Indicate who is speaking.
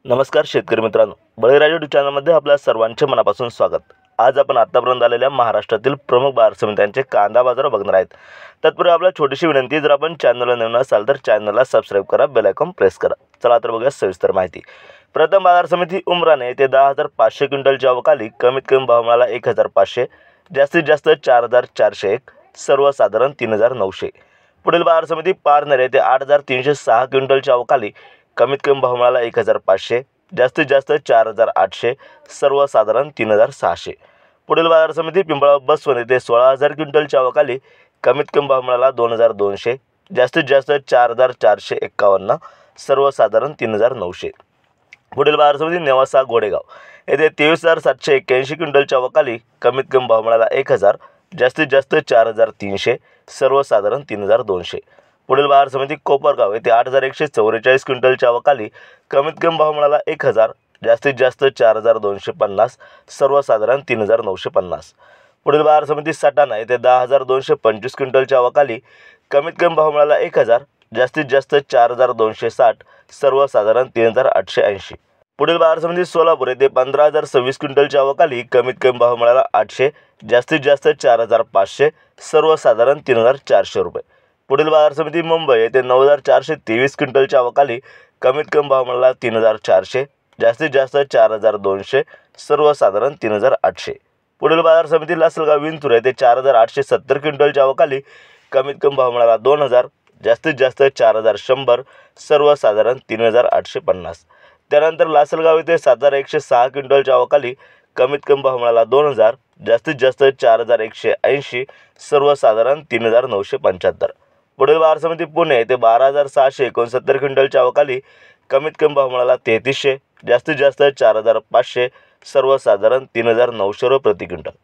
Speaker 1: नमस्कार शेतकरी मित्रांनो, बळीराजा यूट्यूब चॅनलमध्ये आपल्या सर्वांचे मनापासून स्वागत। आज आपण आतापर्यंत आलेल्या महाराष्ट्रातील प्रमुख बाजार समित्यांचे कांदा बाजार बघणार आहेत। तत्पूर्वी आपल्याला छोटीशी विनंती, जर आपण चॅनलला नवीन असाल तर चॅनलला सबस्क्राइब करा, बेल आयकॉन प्रेस करा। चला तर बघूया सविस्तर माहिती। प्रथम बाजार समिती उमराणे येथे 10,500 क्विंटलच्या अवकाली कमीत कमी भाव मिळाला 1,500, जास्तीत जास्त 4,401, सर्वसाधारण 3,900। पुढील बाजार समिती पारनेर येथे 8,306 क्विंटलच्या अवकाली कमीत कमी भाव मिळाला 1,500, जास्तीत जास्त 4,800, सर्वसाधारण 3,600। पुढील बाजार समिती पिंपळगाव बसवंत येथे 16,000 क्विंटलच्या अवकाली कमीत कमी भाव मिळाला 2,200, जास्तीत जास्त 4,451, सर्वसाधारण 3,900। पुढील बाजार समिती नेवासा गोडेगाव येथे 23,781 क्विंटलच्या अवकाली कमीत कमी भाव मिळाला 1,000, जास्तीत जास्त 4,300, सर्वसाधारण 3,200। पुढील बाजार समिती कोपरगाव येथे 8,144 क्विंटलच्या अवकाली कमीत कमी भाव मिळाला 1,000, जास्तीत जास्त 4,250, सर्वसाधारण 3,950। पुढील बाजार समिती सटाणा येथे 10,225 क्विंटलच्या अवकाली कमीत कमी भाव मिळाला 1,000, जास्तीत जास्त 4,260, सर्वसाधारण 3,880। पुढील बाजार समिती सोलापूर येथे 15,026 क्विंटलच्या अवकाली कमीत कमी भाव मिळाला 800, जास्तीत जास्त 4,500, सर्वसाधारण 3,400 रुपये। पुढील बाजार समिती मुंबई येथे 9,423 क्विंटलच्या अवकाली कमीत कमी भाव मिळाला 3,400, जास्तीत जास्त 4,200, सर्वसाधारण 3,800। पुढील बाजार समिती लासलगाव विंचूर येथे 4,870 क्विंटलच्या अवकाली कमीत कमी भाव मिळाला 2,000, जास्तीत जास्त 4,100, सर्वसाधारण 3,850। त्यानंतर लासलगाव येथे 7,106 क्विंटलच्या अवकाली कमीत कमी भाव मिळाला 2,000, जास्तीत जास्त 4,180, सर्वसाधारण 3,975। पुढील बाजार समिती पुणे येथे 12,669 क्विंटलच्या अवकाली कमीत कमी भाव मिळाला 3,300, जास्तीत जास्त 4,500, सर्वसाधारण 3,900 रुपये प्रति क्विंटल।